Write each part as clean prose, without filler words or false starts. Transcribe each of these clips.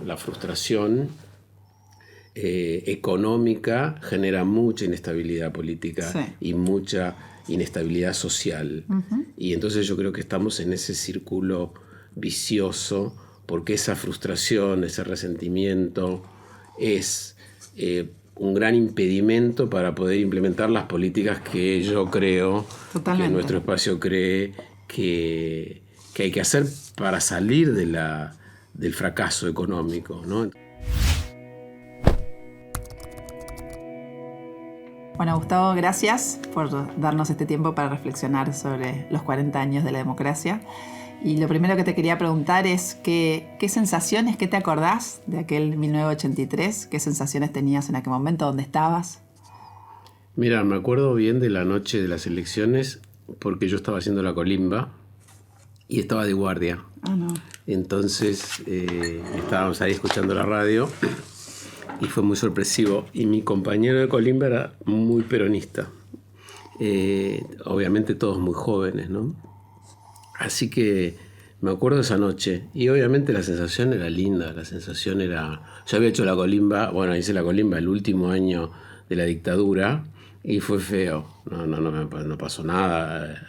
la frustración económica genera mucha inestabilidad política y mucha inestabilidad social. Y entonces yo creo que estamos en ese círculo vicioso, porque esa frustración, ese resentimiento es un gran impedimento para poder implementar las políticas que yo creo, que nuestro espacio cree que hay que hacer para salir del fracaso económico, ¿no? Bueno, Gustavo, gracias por darnos este tiempo para reflexionar sobre los 40 años de la democracia. Y lo primero que te quería preguntar es ¿qué sensaciones, qué te acordás de aquel 1983? ¿Qué sensaciones tenías en aquel momento? ¿Dónde estabas? Mira, me acuerdo bien de la noche de las elecciones porque yo estaba haciendo la colimba y estaba de guardia. No. Entonces estábamos ahí escuchando la radio y fue muy sorpresivo. Y mi compañero de colimba era muy peronista. Obviamente todos muy jóvenes, ¿no? Así que me acuerdo de esa noche. Y obviamente la sensación era linda. La sensación era... Yo había hecho la colimba, hice la colimba el último año de la dictadura y fue feo. No pasó nada,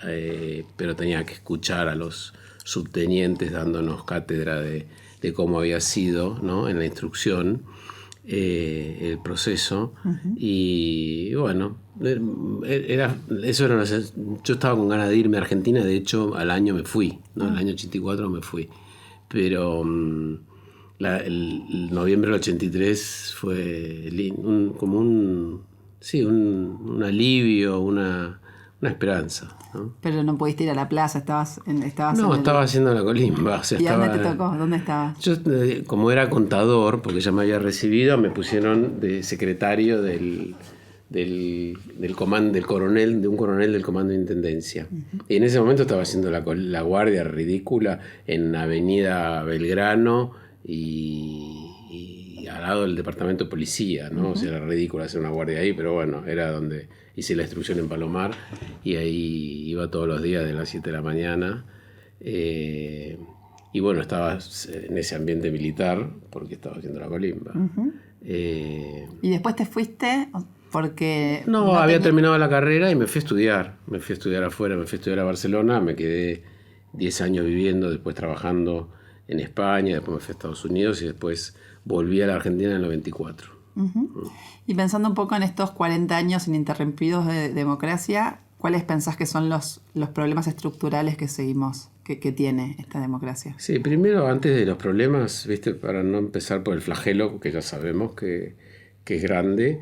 pero tenía que escuchar a los subtenientes dándonos cátedra de cómo había sido, ¿no? En la instrucción el proceso. Y bueno, yo estaba con ganas de irme a Argentina. De hecho al año me fui, ¿no? El año 84 me fui, pero el noviembre del 83 fue como un alivio, una esperanza, ¿no? Pero no pudiste ir a la plaza, estaba haciendo la colimba. ¿Y a dónde te tocó? ¿Dónde estabas? Yo, como era contador, porque ya me había recibido, me pusieron de secretario del coronel, de un coronel del comando de intendencia. Y en ese momento estaba haciendo la guardia ridícula en Avenida Belgrano y al lado del departamento de policía, ¿no? O sea, era ridículo hacer una guardia ahí, pero bueno, era donde hice la instrucción en Palomar y ahí iba todos los días de las 7 de la mañana. Y bueno, estaba en ese ambiente militar porque estaba haciendo la colimba. ¿Y después te fuiste porque...? No, había terminado la carrera y me fui a estudiar. Me fui a estudiar afuera, me fui a estudiar a Barcelona. Me quedé 10 años viviendo, después trabajando en España, después me fui a Estados Unidos y después volví a la Argentina en el 94. Y pensando un poco en estos 40 años ininterrumpidos de democracia, ¿cuáles pensás que son los problemas estructurales que seguimos, que tiene esta democracia? Sí, primero, antes de los problemas, ¿viste? Para no empezar por el flagelo, que ya sabemos que es grande,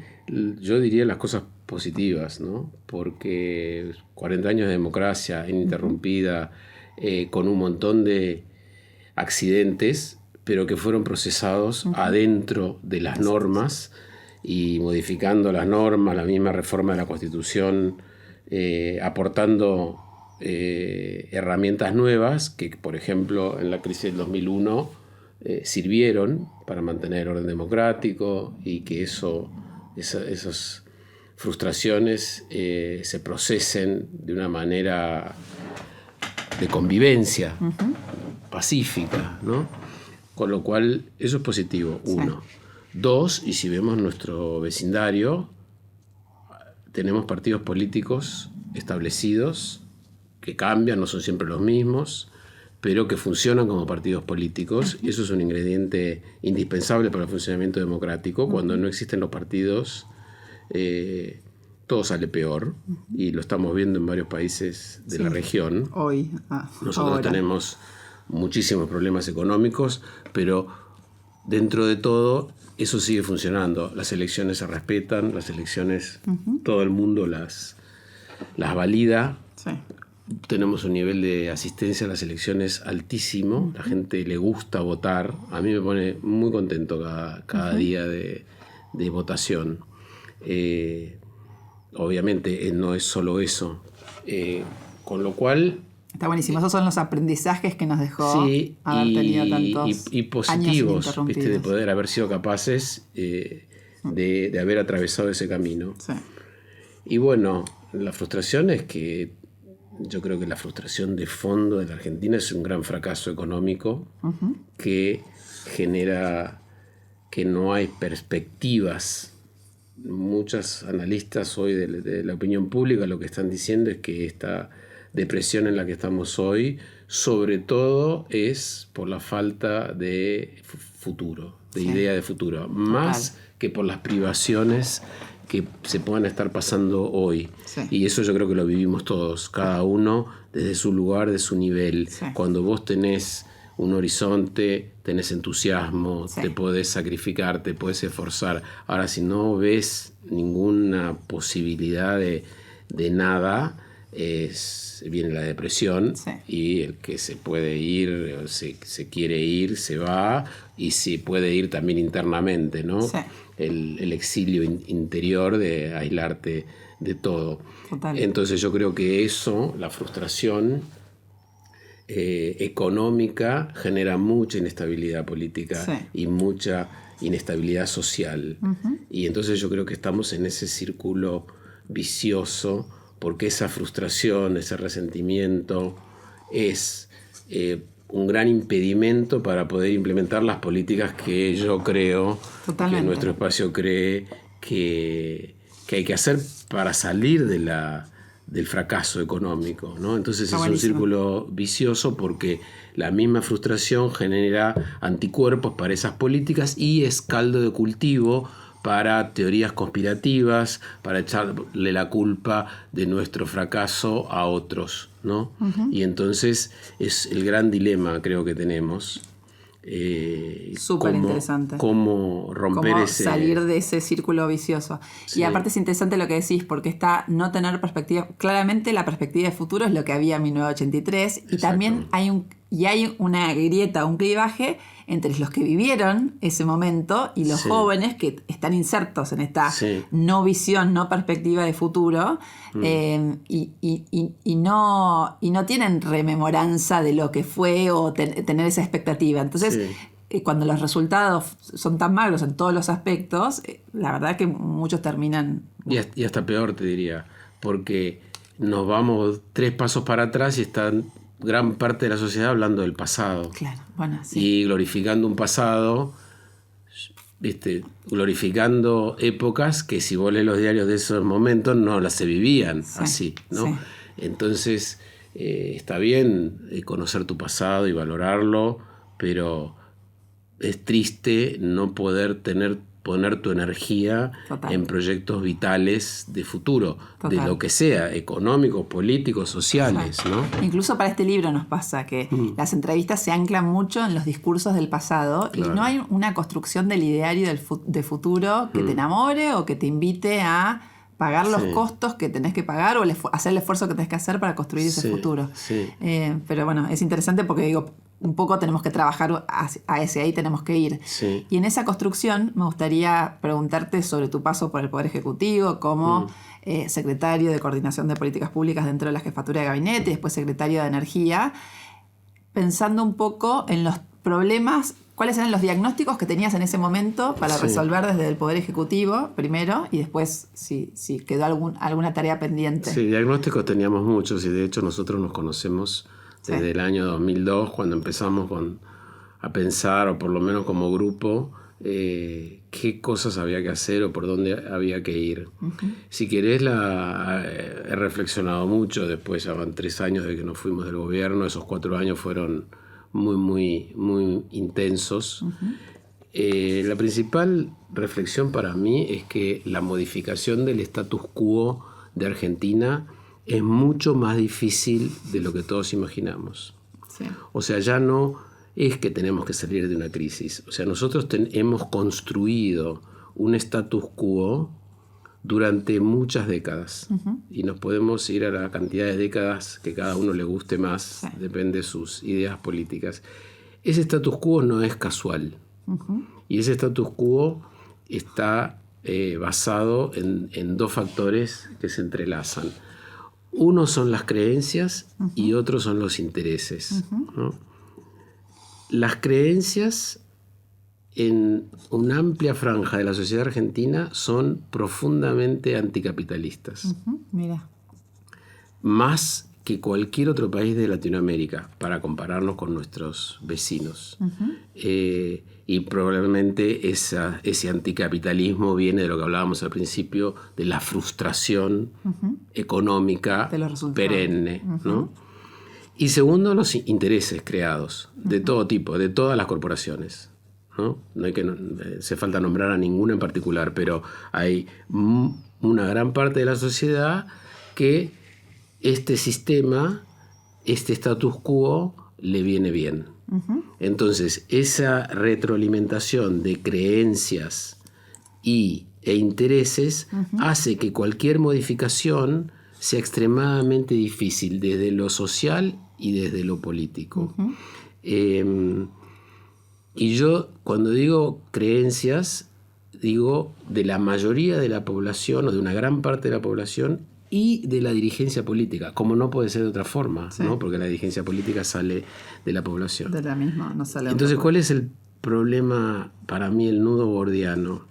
yo diría las cosas positivas, ¿no? Porque 40 años de democracia ininterrumpida, con un montón de accidentes, pero que fueron procesados adentro de las normas y modificando las normas, la misma reforma de la Constitución, aportando herramientas nuevas que, por ejemplo, en la crisis del 2001 sirvieron para mantener el orden democrático y que esas frustraciones se procesen de una manera de convivencia pacífica, ¿no? Con lo cual, eso es positivo, uno. Sí. Dos, y si vemos nuestro vecindario, tenemos partidos políticos establecidos que cambian, no son siempre los mismos, pero que funcionan como partidos políticos. Eso es un ingrediente indispensable para el funcionamiento democrático. Cuando no existen los partidos, todo sale peor, y lo estamos viendo en varios países de la región. Hoy. Nosotros ahora tenemos muchísimos problemas económicos, pero dentro de todo eso sigue funcionando. Las elecciones se respetan, las elecciones todo el mundo las valida. Sí. Tenemos un nivel de asistencia a las elecciones altísimo, la gente le gusta votar. A mí me pone muy contento cada día de votación. Obviamente no es solo eso, con lo cual... Está buenísimo, esos son los aprendizajes que nos dejó haber tenido tantos y positivos, años ¿viste? De poder haber sido capaces de haber atravesado ese camino. Sí. Y bueno, la frustración es que yo creo que la frustración de fondo de la Argentina es un gran fracaso económico que genera que no hay perspectivas. Muchos analistas hoy de la opinión pública lo que están diciendo es que esta depresión en la que estamos hoy, sobre todo es por la falta de futuro, de idea de futuro, más que por las privaciones que se puedan estar pasando hoy. Sí. Y eso yo creo que lo vivimos todos, cada uno desde su lugar, de su nivel. Sí. Cuando vos tenés un horizonte, tenés entusiasmo, te podés sacrificar, te podés esforzar. Ahora, si no ves ninguna posibilidad de nada, viene la depresión, y el que se puede ir, se quiere ir, se va, y se puede ir también internamente, ¿no? Sí. El exilio interior de aislarte de todo. Total. Entonces yo creo que eso, la frustración económica, genera mucha inestabilidad política y mucha inestabilidad social. Uh-huh. Y entonces yo creo que estamos en ese círculo vicioso, porque esa frustración, ese resentimiento es un gran impedimento para poder implementar las políticas que yo creo, que nuestro espacio cree que hay que hacer para salir del fracaso económico, ¿no? Entonces es un círculo vicioso, porque la misma frustración genera anticuerpos para esas políticas y es caldo de cultivo para teorías conspirativas, para echarle la culpa de nuestro fracaso a otros, ¿no? Uh-huh. Y entonces es el gran dilema, creo, que tenemos. Súper interesante. Cómo romper cómo salir de ese círculo vicioso. Sí. Y aparte es interesante lo que decís, porque está no tener perspectiva. Claramente la perspectiva de futuro es lo que había en 1983. Y también hay una grieta, un clivaje entre los que vivieron ese momento y los jóvenes que están insertos en esta no visión, no perspectiva de futuro, y no tienen rememoranza de lo que fue o tener esa expectativa. Entonces, cuando los resultados son tan magros en todos los aspectos, la verdad que muchos terminan... Y hasta peor, te diría, porque nos vamos 3 pasos para atrás y están gran parte de la sociedad hablando del pasado. Claro, bueno, sí. Y glorificando un pasado, glorificando épocas que, si vos lees los diarios de esos momentos, no las se vivían así, ¿no? Sí. Entonces, está bien conocer tu pasado y valorarlo, pero es triste no poder poner tu energía en proyectos vitales de futuro, de lo que sea, económicos, políticos, sociales, ¿no? Incluso para este libro nos pasa que las entrevistas se anclan mucho en los discursos del pasado, y no hay una construcción del ideario de futuro que te enamore o que te invite a pagar los costos que tenés que pagar o hacer el esfuerzo que tenés que hacer para construir ese futuro. Sí. Pero bueno, es interesante porque digo, un poco tenemos que trabajar hacia ahí, tenemos que ir. Sí. Y en esa construcción me gustaría preguntarte sobre tu paso por el Poder Ejecutivo como secretario de Coordinación de Políticas Públicas dentro de la Jefatura de Gabinete, después secretario de Energía, pensando un poco en los problemas, cuáles eran los diagnósticos que tenías en ese momento para resolver desde el Poder Ejecutivo primero, y después si quedó alguna tarea pendiente. Sí, diagnósticos teníamos muchos, y de hecho nosotros nos conocemos desde el año 2002, cuando empezamos a pensar, o por lo menos como grupo, qué cosas había que hacer o por dónde había que ir. Uh-huh. Si querés, he reflexionado mucho. Después ya van 3 años de que nos fuimos del gobierno. Esos 4 años fueron muy, muy, muy intensos. Uh-huh. La principal reflexión para mí es que la modificación del status quo de Argentina es mucho más difícil de lo que todos imaginamos. Sí. O sea, ya no es que tenemos que salir de una crisis. O sea, nosotros hemos construido un status quo durante muchas décadas. Uh-huh. Y nos podemos ir a la cantidad de décadas que cada uno le guste más, depende de sus ideas políticas. Ese status quo no es casual. Uh-huh. Y ese status quo está basado en 2 factores que se entrelazan. Uno son las creencias y otro son los intereses, ¿no? Las creencias en una amplia franja de la sociedad argentina son profundamente anticapitalistas. Mira. Más que cualquier otro país de Latinoamérica para compararnos con nuestros vecinos. Y probablemente ese anticapitalismo viene de lo que hablábamos al principio, de la frustración económica perenne, ¿no? Y segundo, los intereses creados de todo tipo, de todas las corporaciones, ¿no? No hay que hace falta nombrar a ninguna en particular, pero hay una gran parte de la sociedad que este sistema, este status quo, le viene bien. Entonces, esa retroalimentación de creencias e intereses hace que cualquier modificación sea extremadamente difícil desde lo social y desde lo político. Y yo, cuando digo creencias, digo de la mayoría de la población o de una gran parte de la población y de la dirigencia política, como no puede ser de otra forma, ¿no? Porque la dirigencia política sale de la población. De la misma, no sale. Entonces, ¿cuál es el problema para mí, el nudo gordiano?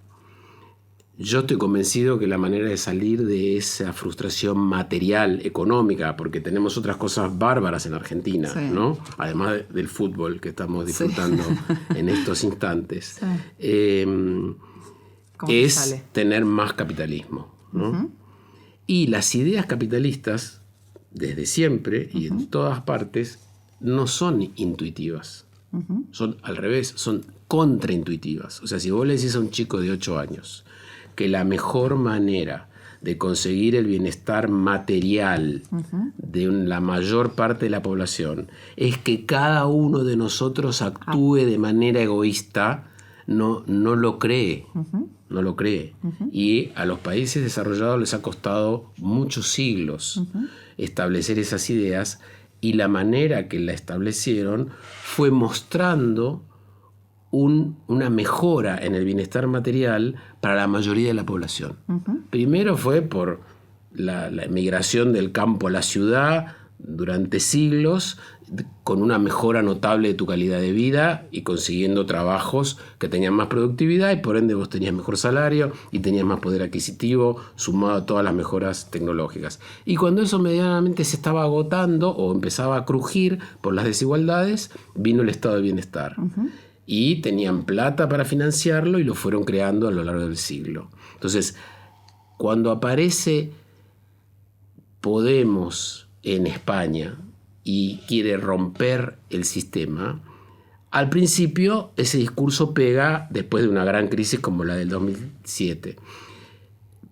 Yo estoy convencido que la manera de salir de esa frustración material, económica, porque tenemos otras cosas bárbaras en Argentina, ¿no? Además del fútbol que estamos disfrutando en estos instantes, es tener más capitalismo, ¿no? Y las ideas capitalistas, desde siempre y en todas partes, no son intuitivas. Son al revés, son contraintuitivas. O sea, si vos le decís a un chico de 8 años que la mejor manera de conseguir el bienestar material de la mayor parte de la población es que cada uno de nosotros actúe de manera egoísta, no lo cree. No lo cree. Y a los países desarrollados les ha costado muchos siglos establecer esas ideas, y la manera que la establecieron fue mostrando una mejora en el bienestar material para la mayoría de la población. Primero fue por la emigración del campo a la ciudad durante siglos, con una mejora notable de tu calidad de vida y consiguiendo trabajos que tenían más productividad, y por ende vos tenías mejor salario y tenías más poder adquisitivo, sumado a todas las mejoras tecnológicas. Y cuando eso medianamente se estaba agotando o empezaba a crujir por las desigualdades, vino el estado de bienestar. Y tenían plata para financiarlo y lo fueron creando a lo largo del siglo. Entonces, cuando aparece Podemos en España y quiere romper el sistema, al principio ese discurso pega después de una gran crisis como la del 2007.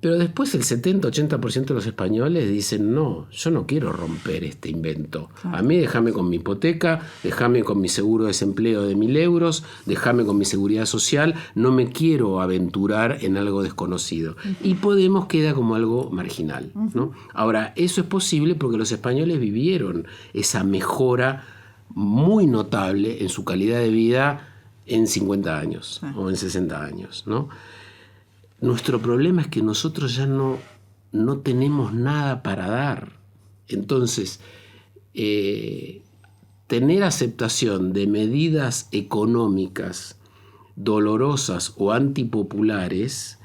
Pero después el 70-80% de los españoles dicen: no, yo no quiero romper este invento. A mí déjame con mi hipoteca, déjame con mi seguro de desempleo de 1.000 euros, déjame con mi seguridad social, no me quiero aventurar en algo desconocido. Y Podemos queda como algo marginal, ¿no? Ahora, eso es posible porque los españoles vivieron esa mejora muy notable en su calidad de vida en 50 años o en 60 años, ¿no? Nuestro problema es que nosotros ya no tenemos nada para dar. Entonces, tener aceptación de medidas económicas dolorosas o antipopulares,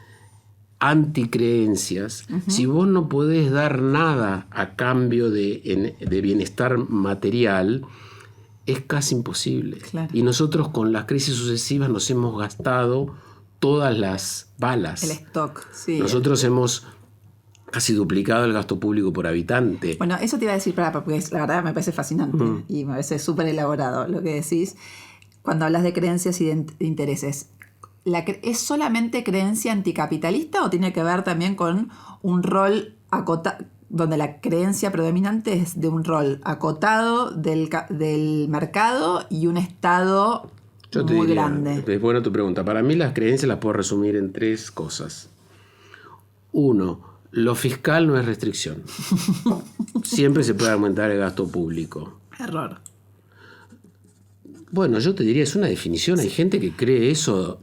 anticreencias, si vos no podés dar nada a cambio de bienestar material, es casi imposible. Claro. Y nosotros con las crisis sucesivas nos hemos gastado todas las balas. El stock, sí. Nosotros hemos casi duplicado el gasto público por habitante. Bueno, eso te iba a decir, porque la verdad me parece fascinante y me parece súper elaborado lo que decís. Cuando hablas de creencias y de intereses, ¿es solamente creencia anticapitalista o tiene que ver también con un rol acotado, donde la creencia predominante es de un rol acotado del mercado y un Estado muy grande? Es buena tu pregunta. Para mí las creencias las puedo resumir en 3 cosas. 1, lo fiscal no es restricción. Siempre se puede aumentar el gasto público. Error. Bueno, yo te diría, es una definición. Hay gente que cree eso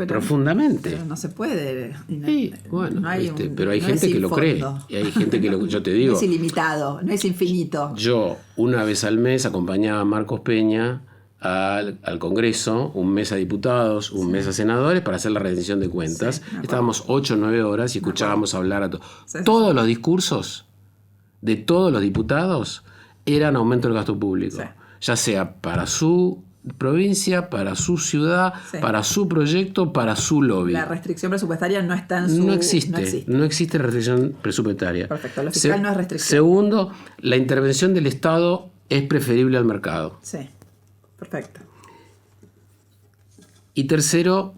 profundamente. Pero no se puede. Sí, bueno, pero hay gente que lo cree. Y hay gente que yo te digo. No es ilimitado, no es infinito. Yo, una vez al mes, acompañaba a Marcos Peña al Congreso, un mes a diputados, un mes a senadores, para hacer la rendición de cuentas. Estábamos 8 o 9 horas y escuchábamos hablar a todos. Todos los discursos de todos los diputados eran aumento del gasto público, Sí. ya sea para su provincia, para su ciudad, Sí. para su proyecto, para su lobby. La restricción presupuestaria no está en su... No existe restricción presupuestaria. Perfecto, lo fiscal no es restricción. Segundo, la intervención del Estado es preferible al mercado. Sí, perfecto. Y tercero,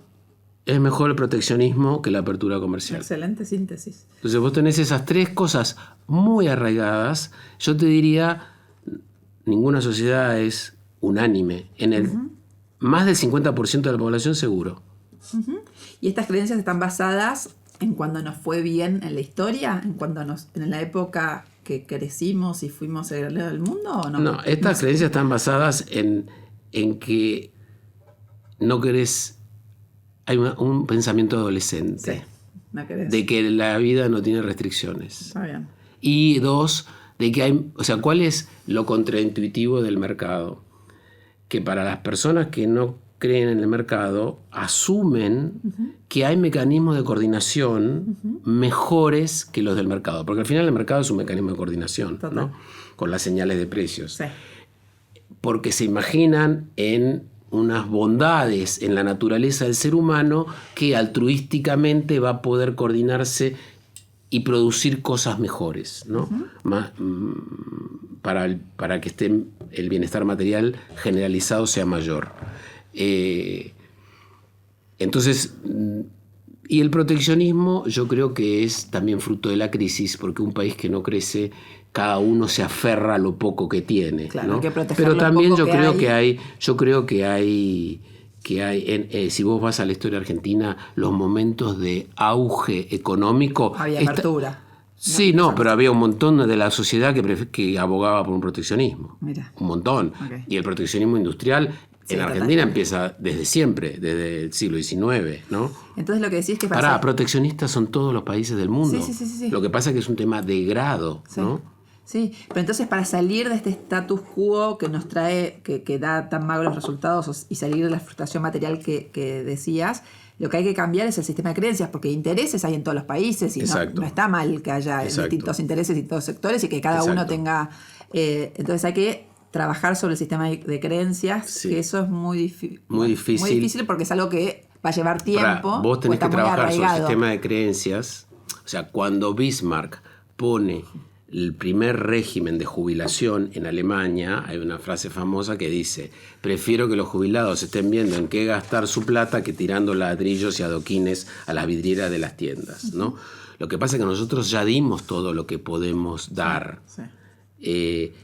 es mejor el proteccionismo que la apertura comercial. Excelente síntesis. Entonces vos tenés esas tres cosas muy arraigadas. Yo te diría, ninguna sociedad es unánime. En el más del 50% de la población seguro. ¿Y estas creencias están basadas en cuando nos fue bien en la historia? ¿En la época que crecimos y fuimos el del mundo o no? No, estas creencias están basadas en que no querés... Hay un pensamiento adolescente. Sí, no querés. De que la vida no tiene restricciones. Está bien. Y dos, de que hay... O sea, ¿cuál es lo contraintuitivo del mercado? Que para las personas que no creen en el mercado, asumen que hay mecanismos de coordinación mejores que los del mercado. Porque al final el mercado es un mecanismo de coordinación, ¿no? Con las señales de precios. Sí. Porque se imaginan en unas bondades en la naturaleza del ser humano que altruísticamente va a poder coordinarse y producir cosas mejores, ¿no? Más, para que el bienestar material generalizado sea mayor. Entonces, y el proteccionismo yo creo que es también fruto de la crisis, porque un país que no crece, cada uno se aferra a lo poco que tiene, claro, ¿no? hay que proteger Pero lo también poco yo que creo hay. que hay si vos vas a la historia argentina, los momentos de auge económico... Había apertura. Sí, pero había un montón de la sociedad que abogaba por un proteccionismo. Mira. Un montón. Okay. Y el proteccionismo industrial Sí, en Argentina totalmente. empieza desde siempre, desde el siglo XIX, ¿no? Entonces lo que decís es que Proteccionistas son todos los países del mundo. Sí. Lo que pasa es que es un tema de grado, Sí. ¿no? Sí, pero entonces para salir de este status quo que nos trae, que da tan magros resultados y salir de la frustración material que decías, lo que hay que cambiar es el sistema de creencias, porque intereses hay en todos los países y no está mal que haya distintos intereses y todos sectores y que cada uno tenga... entonces hay que trabajar sobre el sistema de creencias, que eso es muy difícil. Muy difícil porque es algo que va a llevar tiempo. Vos tenés que trabajar sobre el arraigado. sistema de creencias. O sea, cuando Bismarck pone el primer régimen de jubilación en Alemania, hay una frase famosa que dice: prefiero que los jubilados estén viendo en qué gastar su plata que tirando ladrillos y adoquines a las vidrieras de las tiendas, ¿no? Lo que pasa es que nosotros ya dimos todo lo que podemos dar. Sí.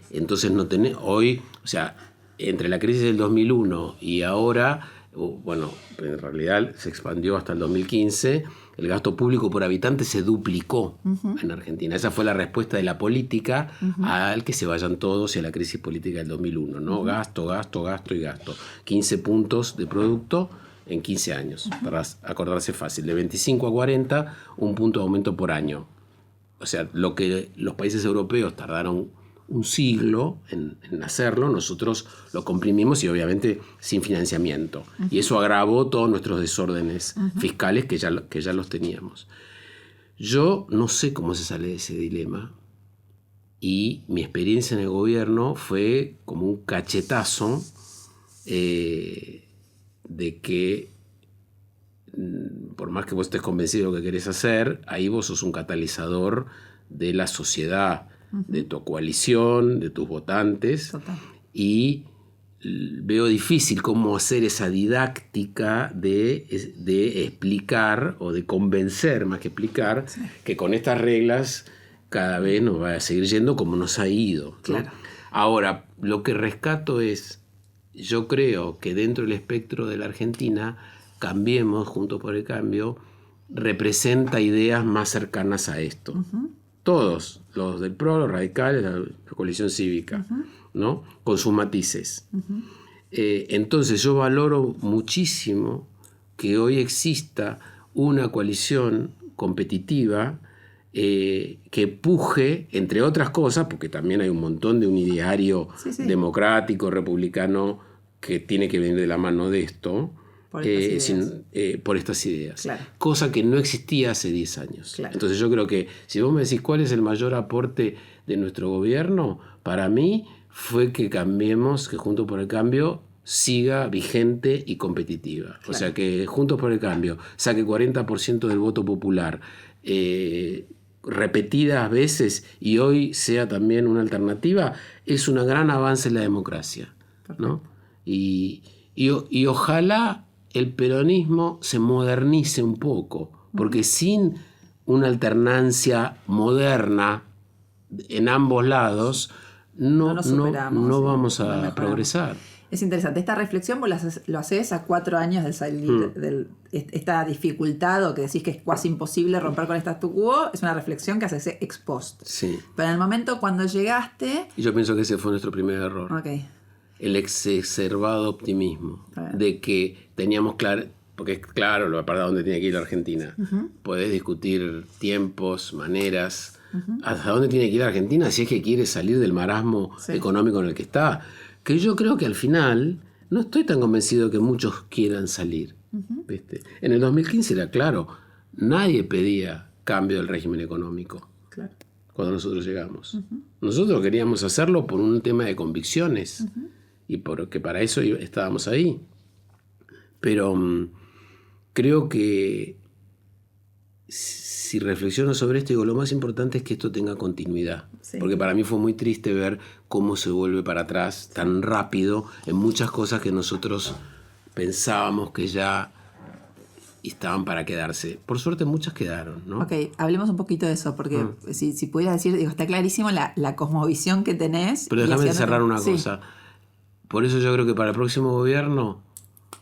Entonces no tenemos hoy, o sea, entre la crisis del 2001 y ahora, bueno, en realidad se expandió hasta el 2015. El gasto público por habitante se duplicó en Argentina. Esa fue la respuesta de la política al que se vayan todos y a la crisis política del 2001, ¿no? Gasto y gasto. 15 puntos de producto en 15 años, para acordarse fácil. De 25 a 40, un punto de aumento por año. O sea, lo que los países europeos tardaron un siglo en hacerlo, nosotros lo comprimimos y obviamente sin financiamiento. Y eso agravó todos nuestros desórdenes fiscales que ya los teníamos. Yo no sé cómo se sale de ese dilema y mi experiencia en el gobierno fue como un cachetazo de que por más que vos estés convencido de lo que querés hacer, ahí vos sos un catalizador de la sociedad, de tu coalición, de tus votantes. Total. Y veo difícil cómo hacer esa didáctica de explicar o de convencer, más que explicar, que con estas reglas cada vez nos va a seguir yendo como nos ha ido, ¿no? Claro. Ahora, lo que rescato es, yo creo que dentro del espectro de la Argentina, Cambiemos, Juntos por el Cambio, representa ideas más cercanas a esto. Todos, los del PRO, los radicales, la coalición cívica, ¿no? Con sus matices. Entonces yo valoro muchísimo que hoy exista una coalición competitiva que puje, entre otras cosas, porque también hay un montón de un ideario democrático, republicano, que tiene que venir de la mano de esto, por estas ideas. Claro. Cosa que no existía hace 10 años. Claro. Entonces yo creo que si vos me decís cuál es el mayor aporte de nuestro gobierno, para mí, fue que cambiemos, que Juntos por el Cambio siga vigente y competitiva. Claro. O sea, que Juntos por el Cambio saque 40% del voto popular repetidas veces y hoy sea también una alternativa, es un gran avance en la democracia, ¿no? Y ojalá el peronismo se modernice un poco, porque sin una alternancia moderna en ambos lados no vamos a progresar. Es interesante. Esta reflexión vos lo haces a 4 años de salir de esta dificultad, o que decís que es casi imposible romper con el statu quo, es una reflexión que haces ex post. Sí. Pero en el momento cuando llegaste... Y yo pienso que ese fue nuestro primer error. Okay. El exacerbado optimismo de que teníamos claro, porque es claro para dónde tiene que ir la Argentina. Podés discutir tiempos, maneras, hasta dónde tiene que ir la Argentina si es que quiere salir del marasmo económico en el que está. Que yo creo que al final no estoy tan convencido que muchos quieran salir. ¿Viste? En el 2015 era claro, nadie pedía cambio del régimen económico cuando nosotros llegamos. Nosotros queríamos hacerlo por un tema de convicciones y porque para eso estábamos ahí. Pero creo que si reflexiono sobre esto, digo, lo más importante es que esto tenga continuidad. Sí. Porque para mí fue muy triste ver cómo se vuelve para atrás tan rápido en muchas cosas que nosotros pensábamos que ya estaban para quedarse. Por suerte muchas quedaron, ¿no? Ok, hablemos un poquito de eso, porque si pudieras decir, digo, está clarísimo la cosmovisión que tenés. Pero déjame cerrar una cosa. Por eso yo creo que para el próximo gobierno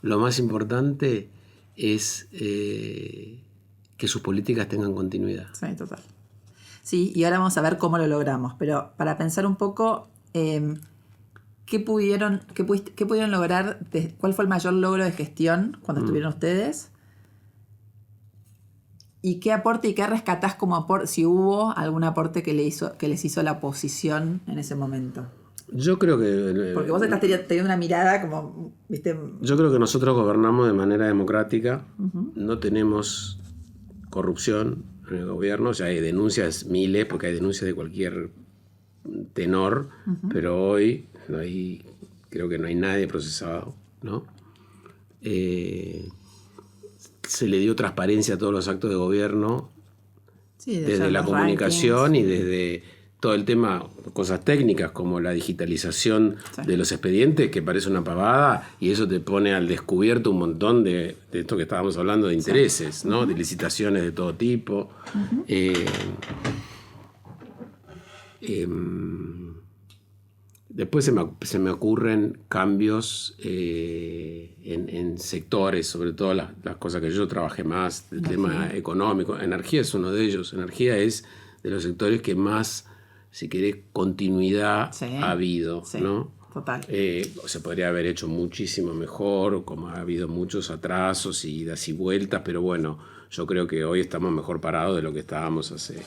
lo más importante es que sus políticas tengan continuidad. Sí, total. Sí, y ahora vamos a ver cómo lo logramos. Pero para pensar un poco, ¿qué pudieron lograr? ¿Cuál fue el mayor logro de gestión cuando estuvieron ustedes? ¿Y qué aporte y qué rescatás como aporte, si hubo algún aporte que les hizo la oposición en ese momento? Yo creo que... Porque vos estás teniendo una mirada como, ¿viste? Yo creo que nosotros gobernamos de manera democrática. No tenemos corrupción en el gobierno. O sea, hay denuncias miles, porque hay denuncias de cualquier tenor, pero hoy creo que no hay nadie procesado, ¿no? Se le dio transparencia a todos los actos de gobierno, desde la comunicación rankings, y desde todo el tema, cosas técnicas como la digitalización de los expedientes, que parece una pavada, y eso te pone al descubierto un montón de esto que estábamos hablando de intereses, ¿no? De licitaciones de todo tipo. Después se me ocurren cambios en sectores, sobre todo las cosas que yo trabajé más, el tema económico. Energía es uno de ellos. Energía es de los sectores que más, si querés, continuidad ha habido, ¿no? Total. Se podría haber hecho muchísimo mejor, como ha habido muchos atrasos y idas y vueltas, pero bueno, yo creo que hoy estamos mejor parados de lo que estábamos hace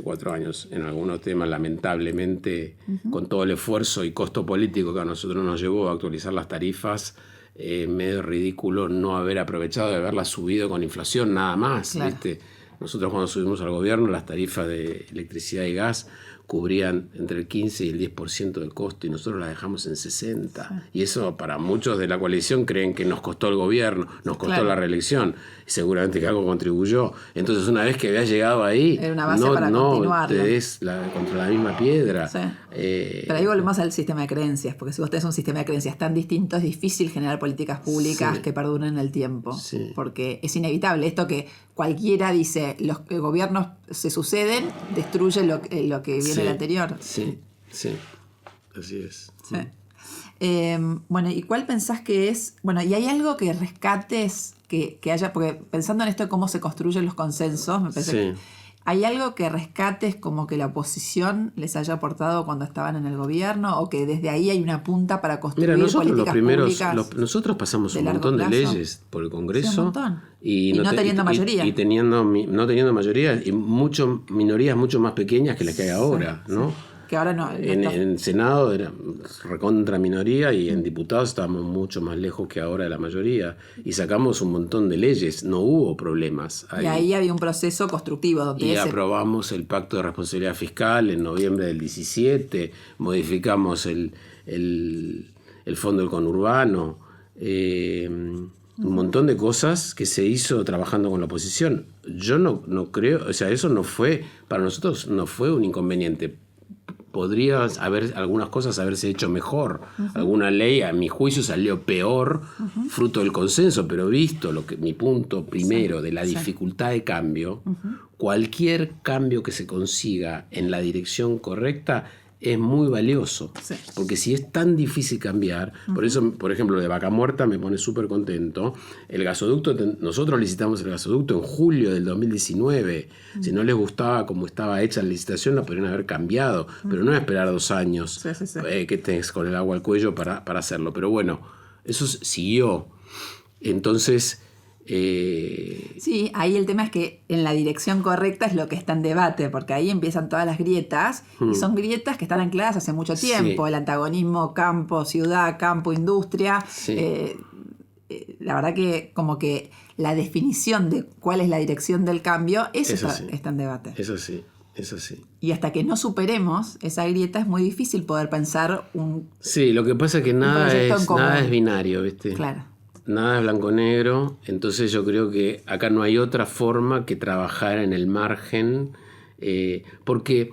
4 años. En algunos temas, lamentablemente, con todo el esfuerzo y costo político que a nosotros nos llevó a actualizar las tarifas, medio ridículo no haber aprovechado de haberlas subido con inflación nada más. Claro. ¿Viste? Nosotros cuando subimos al gobierno, las tarifas de electricidad y gas cubrían entre el 15 y el 10% del costo y nosotros las dejamos en 60%. Y eso para muchos de la coalición creen que nos costó el gobierno, nos costó la reelección. Y seguramente que algo contribuyó. Entonces una vez que habías llegado ahí, era una base para continuarlo. Te des contra la misma piedra. Sí. Pero ahí volvemos al sistema de creencias, porque si vos tenés un sistema de creencias tan distinto, es difícil generar políticas públicas que perduren en el tiempo. Sí. Porque es inevitable esto que cualquiera dice, los gobiernos se suceden, destruye lo que viene del anterior. Sí, así es. Sí. Bueno, ¿y cuál pensás que es? Bueno, ¿y hay algo que rescates que haya? Porque pensando en esto de cómo se construyen los consensos, me parece que ¿hay algo que rescates como que la oposición les haya aportado cuando estaban en el gobierno? ¿O que desde ahí hay una punta para construir políticas públicas? Nosotros pasamos un montón de leyes por el Congreso. Sí, un montón. Y no teniendo mayoría. No teniendo mayoría y minorías mucho más pequeñas que las que hay ahora, ¿no? Que ahora no. En Senado era recontra minoría y en diputados estábamos mucho más lejos que ahora de la mayoría. Y sacamos un montón de leyes, no hubo problemas ahí. Y ahí había un proceso constructivo. Donde aprobamos el Pacto de Responsabilidad Fiscal en noviembre del 17, modificamos el Fondo del Conurbano, un montón de cosas que se hizo trabajando con la oposición. Yo no creo, o sea, eso no fue, para nosotros no fue un inconveniente. Podría haber algunas cosas haberse hecho mejor. Alguna ley, a mi juicio, salió peor, fruto del consenso, pero visto mi punto primero de la dificultad de cambio, cualquier cambio que se consiga en la dirección correcta es muy valioso, porque si es tan difícil cambiar, por eso, por ejemplo, lo de Vaca Muerta me pone súper contento. El gasoducto, nosotros licitamos el gasoducto en julio del 2019. Si no les gustaba cómo estaba hecha la licitación, la podrían haber cambiado, pero no esperar 2 años que estés con el agua al cuello para hacerlo. Pero bueno, eso siguió. Entonces... Sí, ahí el tema es que en la dirección correcta es lo que está en debate, porque ahí empiezan todas las grietas, y son grietas que están ancladas hace mucho tiempo, el antagonismo campo-ciudad, campo-industria. La verdad que como que la definición de cuál es la dirección del cambio, eso está en debate. Eso sí. Y hasta que no superemos esa grieta es muy difícil poder pensar un... Sí, lo que pasa es que nada es binario, ¿viste? Claro. Nada es blanco-negro, entonces yo creo que acá no hay otra forma que trabajar en el margen, porque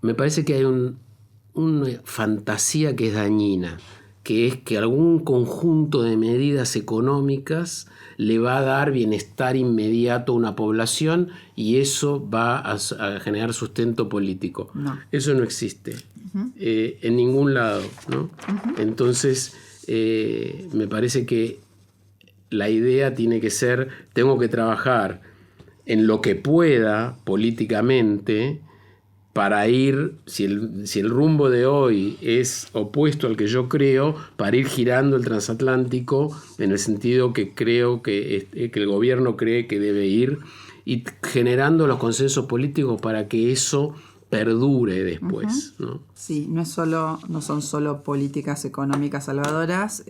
me parece que hay una fantasía que es dañina, que es que algún conjunto de medidas económicas le va a dar bienestar inmediato a una población y eso va a generar sustento político. No. Eso no existe en ningún lado, ¿no? Entonces, me parece que la idea tiene que ser, tengo que trabajar en lo que pueda políticamente para ir, si el rumbo de hoy es opuesto al que yo creo, para ir girando el transatlántico en el sentido que creo que el gobierno cree que debe ir y generando los consensos políticos para que eso perdure después, ¿no? Sí, no son solo políticas económicas salvadoras.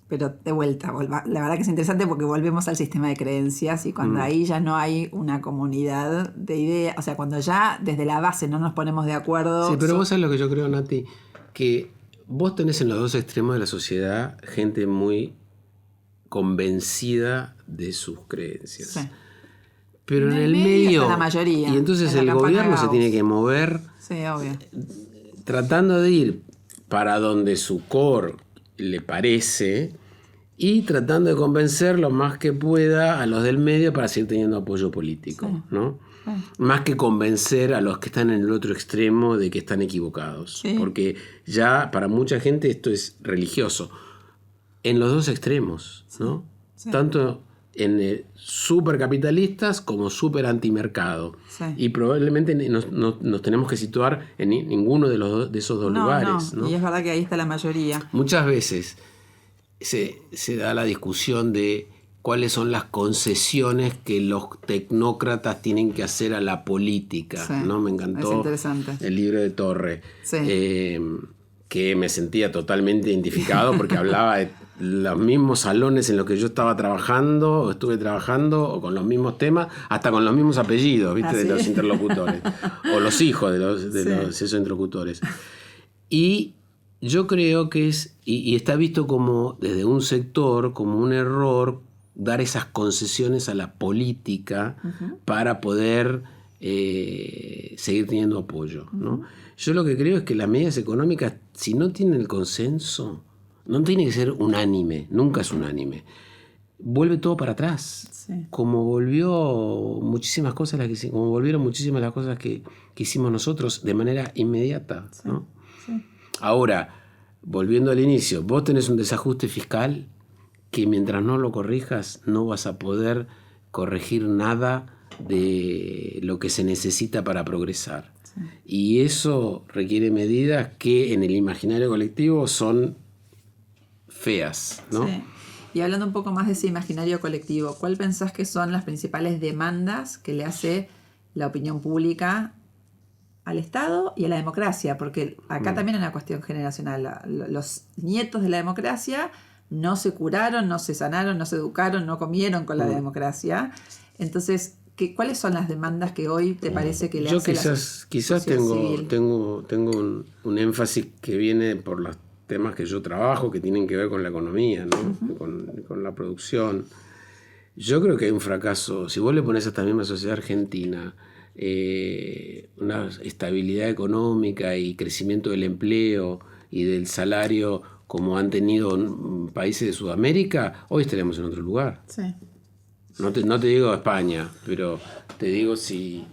Pero de vuelta, la verdad que es interesante porque volvemos al sistema de creencias y cuando ahí ya no hay una comunidad de ideas, o sea, cuando ya desde la base no nos ponemos de acuerdo... Sí, pero vos sabés lo que yo creo, Nati, que vos tenés en los dos extremos de la sociedad gente muy convencida de sus creencias. Sí. Pero en el medio... La mayoría. Y entonces el gobierno se tiene que mover... Sí, obvio. Tratando de ir para donde su core le parece... y tratando de convencer lo más que pueda a los del medio para seguir teniendo apoyo político, ¿no? Más que convencer a los que están en el otro extremo de que están equivocados. Porque ya para mucha gente esto es religioso. En los dos extremos, ¿no? Tanto en supercapitalistas como super antimercado. Y probablemente nos tenemos que situar en ninguno de esos dos lugares. ¿no? Y es verdad que ahí está la mayoría. Muchas veces se da la discusión de cuáles son las concesiones que los tecnócratas tienen que hacer a la política. ¿no? Me encantó el libro de Torre, que me sentía totalmente identificado porque hablaba de los mismos salones en los que yo estaba trabajando o estuve trabajando, o con los mismos temas, hasta con los mismos apellidos, ¿viste? De los interlocutores o los hijos de esos interlocutores. Y yo creo que y está visto como desde un sector como un error dar esas concesiones a la política para poder seguir teniendo apoyo, ¿no? Yo lo que creo es que las medidas económicas, si no tienen el consenso, no tiene que ser unánime, nunca es unánime. Vuelve todo para atrás, como volvieron muchísimas cosas que hicimos nosotros de manera inmediata, ¿no? Ahora, volviendo al inicio, vos tenés un desajuste fiscal que mientras no lo corrijas no vas a poder corregir nada de lo que se necesita para progresar. Y eso requiere medidas que en el imaginario colectivo son feas, ¿no? Y hablando un poco más de ese imaginario colectivo, ¿cuál pensás que son las principales demandas que le hace la opinión pública al Estado y a la democracia, porque acá también hay una cuestión generacional. Los nietos de la democracia no se curaron, no se sanaron, no se educaron, no comieron con la democracia. Entonces, ¿cuáles son las demandas que hoy te parece que le hace la quizás civil? tengo un énfasis que viene por los temas que yo trabajo, que tienen que ver con la economía, ¿no? Con la producción. Yo creo que hay un fracaso. Si vos le pones a esta misma sociedad argentina una estabilidad económica y crecimiento del empleo y del salario como han tenido países de Sudamérica, hoy estaremos en otro lugar. Sí. No te digo España, pero te digo si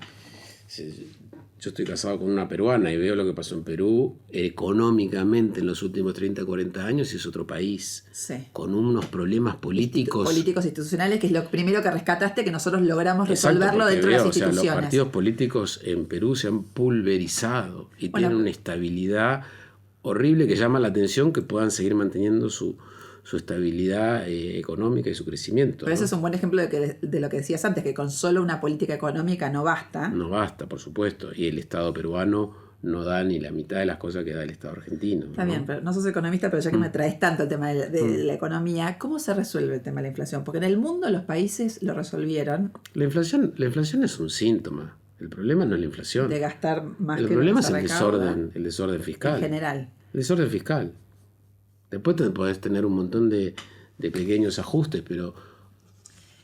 yo estoy casado con una peruana y veo lo que pasó en Perú, económicamente en los últimos 30, 40 años es otro país, con unos problemas políticos institucionales, que es lo primero que rescataste, que nosotros logramos resolverlo dentro de las instituciones. Los partidos políticos en Perú se han pulverizado y tienen una estabilidad horrible que llama la atención que puedan seguir manteniendo su estabilidad económica y su crecimiento. Pero ese es un buen ejemplo de lo que decías antes, que con solo una política económica no basta. No basta, por supuesto. Y el Estado peruano no da ni la mitad de las cosas que da el Estado argentino. Está bien, pero no sos economista, pero ya que me traes tanto el tema de la economía, ¿cómo se resuelve el tema de la inflación? Porque en el mundo los países lo resolvieron. La inflación es un síntoma. El problema no es la inflación. De gastar más el que problema es el desorden fiscal. En general. El desorden fiscal. Después podés tener un montón de pequeños ajustes, pero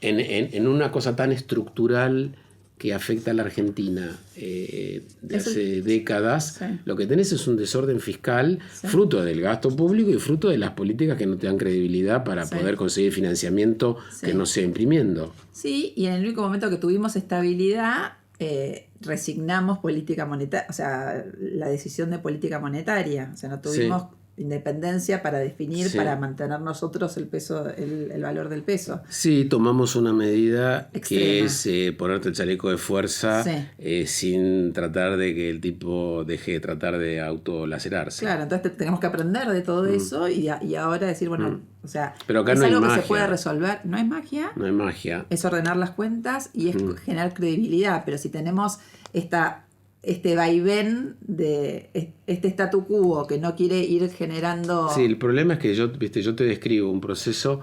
en una cosa tan estructural que afecta a la Argentina hace décadas, lo que tenés es un desorden fiscal fruto del gasto público y fruto de las políticas que no te dan credibilidad para poder conseguir financiamiento que no sea imprimiendo. Sí, y en el único momento que tuvimos estabilidad, resignamos política monetaria, o sea, la decisión de política monetaria, o sea, no tuvimos independencia para definir, para mantener nosotros el peso, el valor del peso. Sí, tomamos una medida extrema, que es ponerte el chaleco de fuerza sin tratar de que el tipo deje de tratar de autolacerarse. Claro, entonces tenemos que aprender de todo eso y ahora decir, bueno, o sea, pero acá es no algo hay que magia. se puede resolver. No es magia. No hay magia. Es ordenar las cuentas y es generar credibilidad, pero si tenemos este vaivén de este statu quo que no quiere ir generando... Sí, el problema es que yo te describo un proceso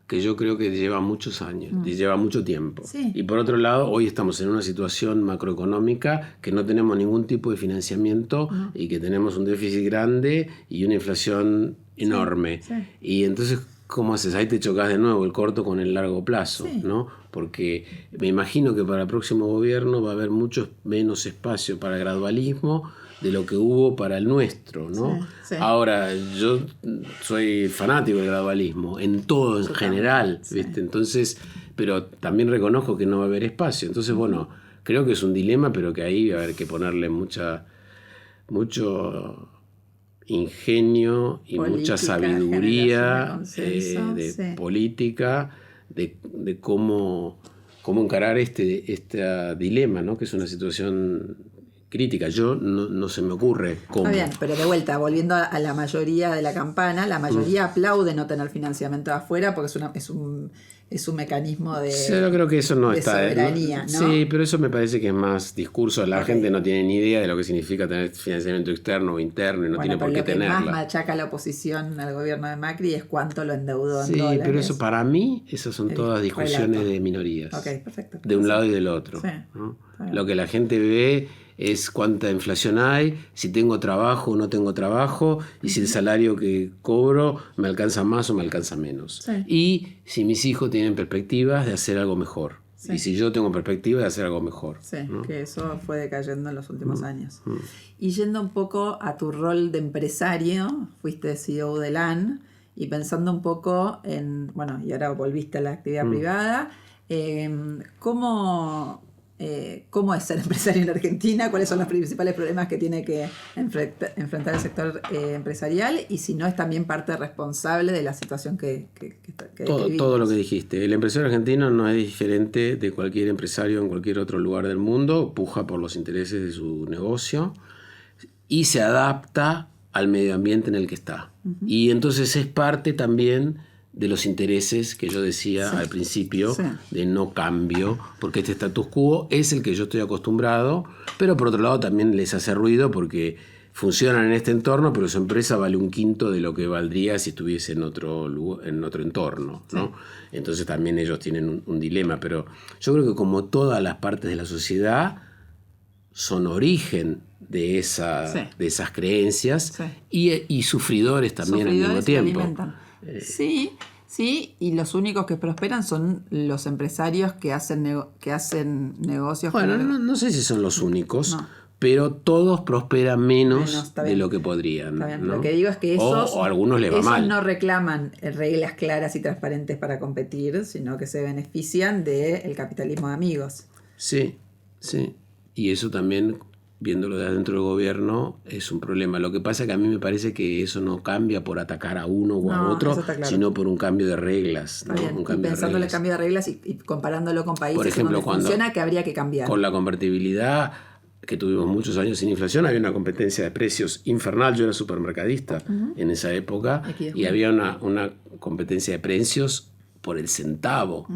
que yo creo que lleva muchos años, y lleva mucho tiempo. Sí. Y por otro lado, hoy estamos en una situación macroeconómica que no tenemos ningún tipo de financiamiento y que tenemos un déficit grande y una inflación enorme. Sí. Y entonces, ¿cómo haces? Ahí te chocas de nuevo el corto con el largo plazo, ¿no? Porque me imagino que para el próximo gobierno va a haber mucho menos espacio para el gradualismo de lo que hubo para el nuestro, ¿no? Sí. Ahora, yo soy fanático del gradualismo, en todo, en general, ¿viste? Entonces, pero también reconozco que no va a haber espacio. Entonces, bueno, creo que es un dilema, pero que ahí va a haber que ponerle mucho ingenio y política, mucha sabiduría de política, de cómo encarar este dilema, ¿no? Que es una situación crítica. Yo no se me ocurre cómo. Está bien, pero de vuelta, volviendo a la mayoría de la campana, la mayoría aplaude no tener financiamiento de afuera porque es un mecanismo de, yo creo que eso no está soberanía, ¿no? Sí, pero eso me parece que es más discurso. La gente no tiene ni idea de lo que significa tener financiamiento externo o interno y no tiene por qué tenerla. Lo que más machaca la oposición al gobierno de Macri es cuánto lo endeudó en dólares. Sí, pero eso para mí, esas son todas discusiones de minorías. Perfecto. De un lado y del otro. Sí, ¿no? Lo que la gente ve es cuánta inflación hay, si tengo trabajo o no tengo trabajo, y si el salario que cobro me alcanza más o me alcanza menos. Y si mis hijos tienen perspectivas de hacer algo mejor. Y si yo tengo perspectiva de hacer algo mejor. Sí, ¿no? Que eso fue decayendo en los últimos años. Y yendo un poco a tu rol de empresario, fuiste CEO de LAN, y pensando un poco en, bueno, y ahora volviste a la actividad privada, ¿cómo es ser empresario en Argentina? ¿Cuáles son los principales problemas que tiene que enfrentar el sector empresarial? Y si no es también parte responsable de la situación que todo lo que dijiste. El empresario argentino no es diferente de cualquier empresario en cualquier otro lugar del mundo. Puja por los intereses de su negocio y se adapta al medio ambiente en el que está. Y entonces es parte también de los intereses que yo decía al principio, Sí. de no cambio, porque este status quo es el que yo estoy acostumbrado, pero por otro lado también les hace ruido porque funcionan en este entorno, pero su empresa vale 1/5 de lo que valdría si estuviese en otro lugar, en otro entorno, ¿no? Sí. Entonces también ellos tienen un dilema, pero yo creo que como todas las partes de la sociedad son origen de esas creencias, Sí. y sufridores también al mismo Sufridores que tiempo. alimentan. Sí, y los únicos que prosperan son los empresarios que hacen negocios. Bueno, con no sé si son los únicos, No. pero todos prosperan menos está de bien. lo que podrían. Está bien. ¿no? Lo que digo es que o a algunos les va esos mal. no reclaman reglas claras y transparentes para competir, sino que se benefician del capitalismo de amigos. Sí, sí. Y eso también, viéndolo de adentro del gobierno, es un problema. Lo que pasa es que a mí me parece que eso no cambia por atacar a uno o a No, otro, eso está claro. sino por un cambio de reglas. Está ¿no? bien. Un Y cambio de pensando en el reglas. cambio de reglas y comparándolo con países Por ejemplo, donde funciona, que habría que cambiar. Con la convertibilidad, que tuvimos muchos años sin inflación, había una competencia de precios infernal. Yo era supermercadista en esa época, Aquí es y había una competencia de precios por el centavo,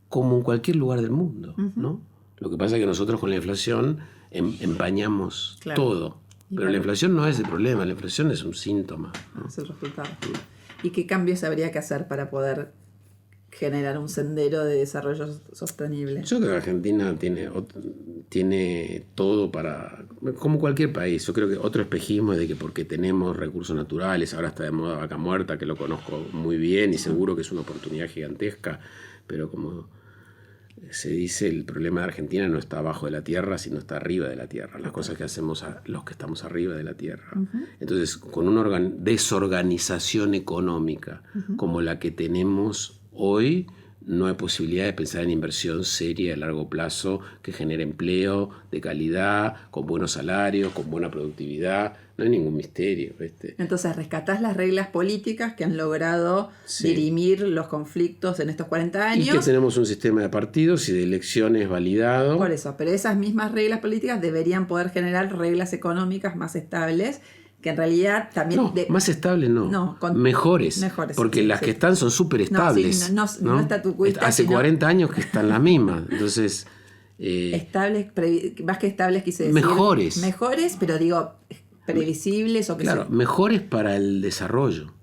como en cualquier lugar del mundo, ¿no? Lo que pasa es que nosotros con la inflación empañamos Claro. todo. Pero la inflación no es el problema, la inflación es un síntoma, ¿no? Es el resultado. ¿Y qué cambios habría que hacer para poder generar un sendero de desarrollo sostenible? Yo creo que Argentina tiene todo para, como cualquier país. Yo creo que otro espejismo es de que porque tenemos recursos naturales, ahora está de moda Vaca Muerta, que lo conozco muy bien y seguro que es una oportunidad gigantesca, pero como se dice, el problema de Argentina no está abajo de la tierra, sino está arriba de la tierra. Las cosas que hacemos los que estamos arriba de la tierra. Entonces, con una desorganización económica como la que tenemos hoy, no hay posibilidad de pensar en inversión seria a largo plazo que genere empleo de calidad, con buenos salarios, con buena productividad. No hay ningún misterio. Entonces, rescatás las reglas políticas que han logrado dirimir los conflictos en estos 40 años. Y que tenemos un sistema de partidos y de elecciones validado. Por eso, pero esas mismas reglas políticas deberían poder generar reglas económicas más estables, que en realidad también... No, más estables no, mejores, porque las que están son súper estables. No está tu cuenta. Hace 40 años que están las mismas, entonces... estables, más que estables quise decir... Mejores, pero digo, previsibles o que claro, mejores para el desarrollo,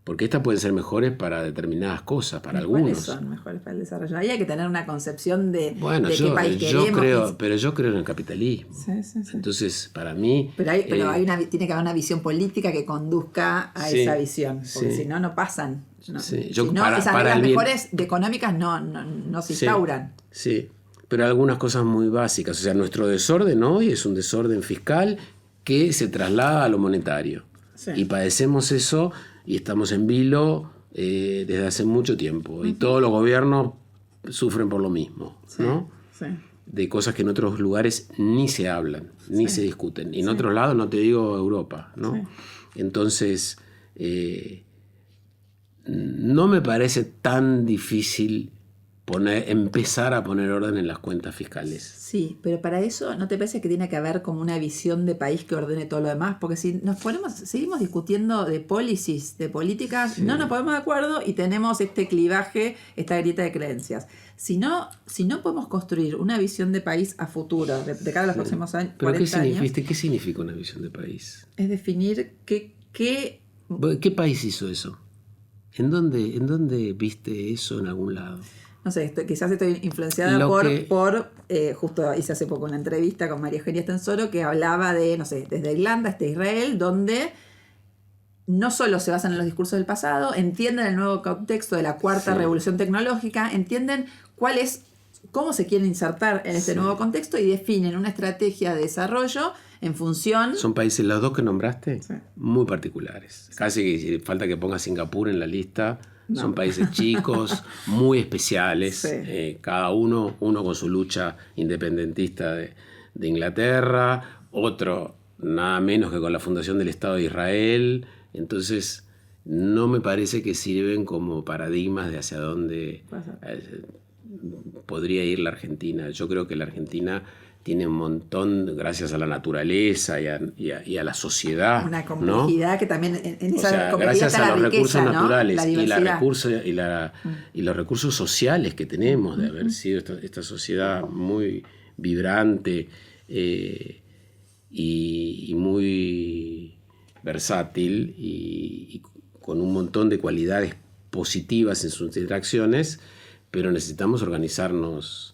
porque estas pueden ser mejores para determinadas cosas, para algunos. ¿Cuáles son mejores para el desarrollo? Ahí hay que tener una concepción de qué país queremos. Pero yo creo en el capitalismo. Sí. Entonces, para mí... Pero tiene que haber una visión política que conduzca a esa visión, porque si no, no pasan. No. Sí. Esas reglas mejores económicas no se instauran. Sí, pero algunas cosas muy básicas. O sea, nuestro desorden hoy es un desorden fiscal que se traslada a lo monetario. Sí. Y padecemos eso y estamos en vilo desde hace mucho tiempo. Y todos los gobiernos sufren por lo mismo, ¿no? Sí. De cosas que en otros lugares ni se hablan, ni se discuten. Y en otros lados, no te digo Europa, ¿no? Sí. Entonces, no me parece tan difícil empezar a poner orden en las cuentas fiscales. Sí, pero para eso ¿no te parece que tiene que haber como una visión de país que ordene todo lo demás? Porque si seguimos discutiendo de policies, de políticas, no nos ponemos de acuerdo y tenemos este clivaje, esta grieta de creencias. Si no podemos construir una visión de país a futuro, de cara a los próximos años, ¿Pero 40 años, ¿qué significa una visión de país? Es definir ¿Qué país hizo eso? ¿En dónde viste eso en algún lado? No sé, quizás estoy influenciada por justo hice hace poco una entrevista con María Eugenia Estensoro que hablaba de, no sé, desde Irlanda hasta Israel, donde no solo se basan en los discursos del pasado, entienden el nuevo contexto de la cuarta revolución tecnológica, entienden cómo se quieren insertar en este nuevo contexto y definen una estrategia de desarrollo en función... Son países, los dos que nombraste, muy particulares. Casi que falta que ponga Singapur en la lista. No. Son países chicos, muy especiales, cada uno con su lucha independentista de Inglaterra, otro nada menos que con la fundación del Estado de Israel. Entonces, no me parece que sirven como paradigmas de hacia dónde podría ir la Argentina. Yo creo que la Argentina tiene un montón, gracias a la naturaleza y a la sociedad. Una complejidad, ¿no? Que también en esa complejidad gracias está a los riqueza, recursos ¿no? naturales y los recursos sociales que tenemos, de haber sido esta sociedad muy vibrante y muy versátil y con un montón de cualidades positivas en sus interacciones, pero necesitamos organizarnos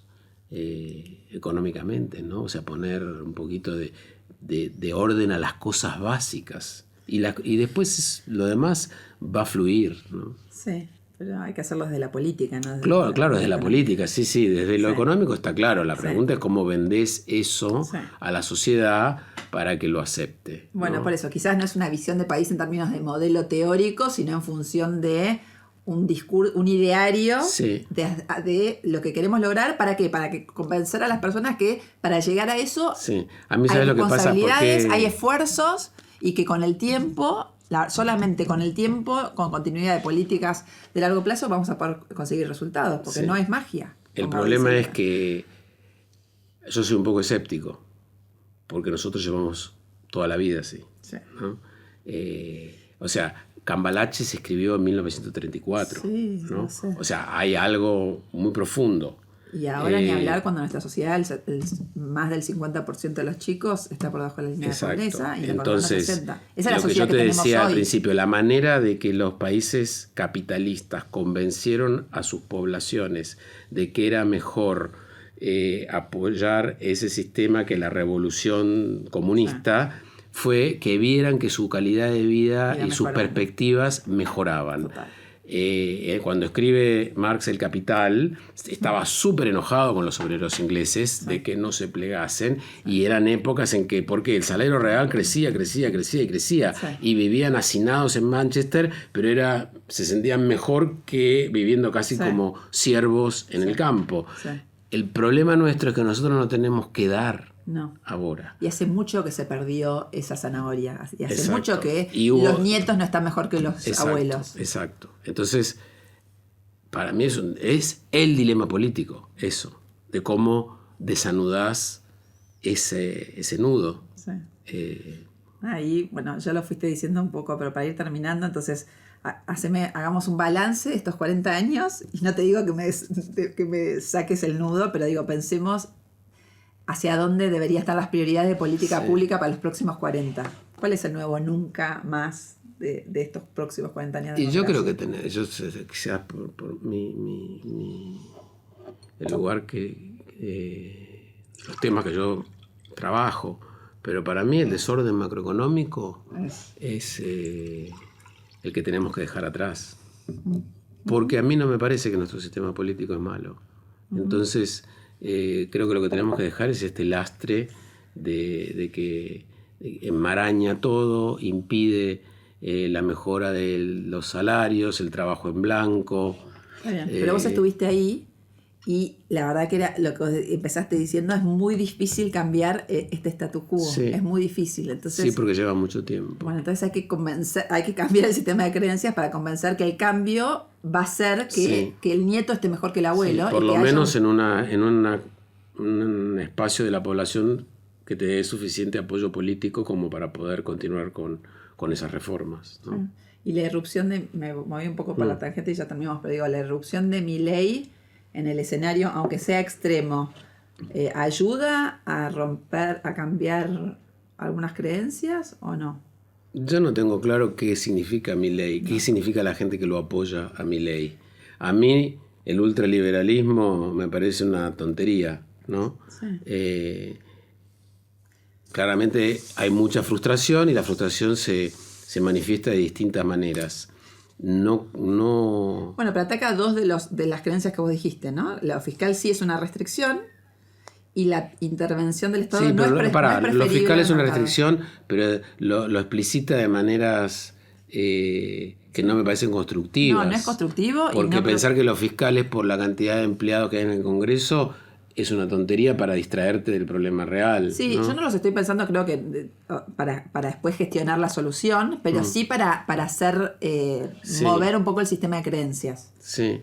económicamente, ¿no? O sea, poner un poquito de orden a las cosas básicas y después lo demás va a fluir, ¿no? Sí, pero hay que hacerlo desde la política, ¿no? Claro, desde la política, sí, desde lo económico está claro. La pregunta es cómo vendés eso a la sociedad para que lo acepte, ¿no? Bueno, por eso, quizás no es una visión de país en términos de modelo teórico, sino en función de un discurso, un ideario de lo que queremos lograr. ¿Para qué? Para que convencer a las personas que para llegar a eso a mí hay responsabilidades, hay esfuerzos y que con el tiempo, solamente con el tiempo, con continuidad de políticas de largo plazo, vamos a poder conseguir resultados, porque no es magia. El problema es que yo soy un poco escéptico, porque nosotros llevamos toda la vida así, ¿no? O sea, Cambalache se escribió en 1934, ¿no? O sea, hay algo muy profundo. Y ahora ni hablar cuando nuestra sociedad, más del 50% de los chicos está por debajo de la línea de pobreza y entonces, esa es la lo que sociedad yo te decía hoy. Al principio, la manera de que los países capitalistas convencieron a sus poblaciones de que era mejor apoyar ese sistema que la revolución comunista fue que vieran que su calidad de vida y sus perspectivas mejoraban. Cuando escribe Marx El Capital, estaba súper enojado con los obreros ingleses de que no se plegasen, y eran épocas en que, porque el salario real crecía y vivían hacinados en Manchester, pero se sentían mejor que viviendo casi como siervos en el campo. El problema nuestro es que nosotros no tenemos que dar. No. Ahora. Y hace mucho que se perdió esa zanahoria. Y hace mucho que los nietos no están mejor que los abuelos. Exacto. Entonces, para mí es el dilema político, eso, de cómo desanudás ese nudo. Sí. Ahí, bueno, ya lo fuiste diciendo un poco, pero para ir terminando, entonces, hagamos un balance de estos 40 años, y no te digo que me saques el nudo, pero digo, pensemos hacia dónde deberían estar las prioridades de política pública para los próximos 40. ¿Cuál es el nuevo nunca más de estos próximos 40 años? Y yo creo que quizás por el lugar los temas que yo trabajo, pero para mí el desorden macroeconómico es el que tenemos que dejar atrás. Porque a mí no me parece que nuestro sistema político es malo. Entonces, creo que lo que tenemos que dejar es este lastre de que enmaraña todo, impide la mejora de los salarios, el trabajo en blanco. Pero vos estuviste ahí y la verdad que era lo que empezaste diciendo, es muy difícil cambiar este status quo. Es muy difícil. Entonces, sí, porque lleva mucho tiempo. Bueno, entonces hay que cambiar el sistema de creencias para convencer que el cambio va a ser que el nieto esté mejor que el abuelo. Por lo menos en un espacio de la población que te dé suficiente apoyo político como para poder continuar con esas reformas, ¿no? Y la irrupción me voy un poco para la tangente y ya terminamos, pero digo, la irrupción de Milei en el escenario, aunque sea extremo, ¿ayuda a cambiar algunas creencias o no? Yo no tengo claro qué significa Milei, qué significa la gente que lo apoya a Milei. A mí el ultraliberalismo me parece una tontería, ¿no? Sí. Claramente hay mucha frustración y la frustración se manifiesta de distintas maneras. No. Bueno, pero ataca dos de las creencias que vos dijiste, ¿no? Lo fiscal sí es una restricción y la intervención del Estado no es preferible. Lo fiscal es una restricción, pero lo explicita de maneras que no me parecen constructivas. No es constructivo. Porque pensar que los fiscales, por la cantidad de empleados que hay en el Congreso, es una tontería para distraerte del problema real. Sí, ¿no? Yo no los estoy pensando, creo que para después gestionar la solución, pero sí para hacer mover un poco el sistema de creencias. Sí.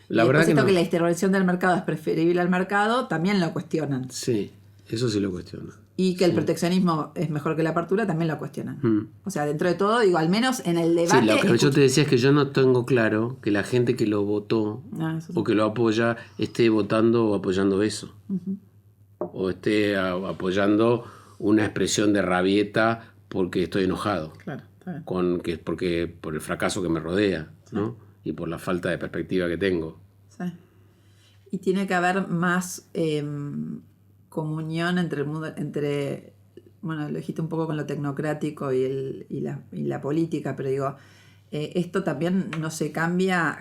La verdad que la intervención del mercado es preferible al mercado, también lo cuestionan. Sí. Eso sí lo cuestionan. Y que el proteccionismo es mejor que la apertura, también lo cuestionan. O sea, dentro de todo, digo, al menos en el debate... Sí, lo que yo te decía es que yo no tengo claro que la gente que lo votó o que lo apoya esté votando o apoyando eso. O esté apoyando una expresión de rabieta porque estoy enojado. Claro, está bien. Porque por el fracaso que me rodea, ¿no? Y por la falta de perspectiva que tengo. Sí. Y tiene que haber más comunión entre el mundo, bueno, lo dijiste un poco con lo tecnocrático y la política, pero digo, esto también no se cambia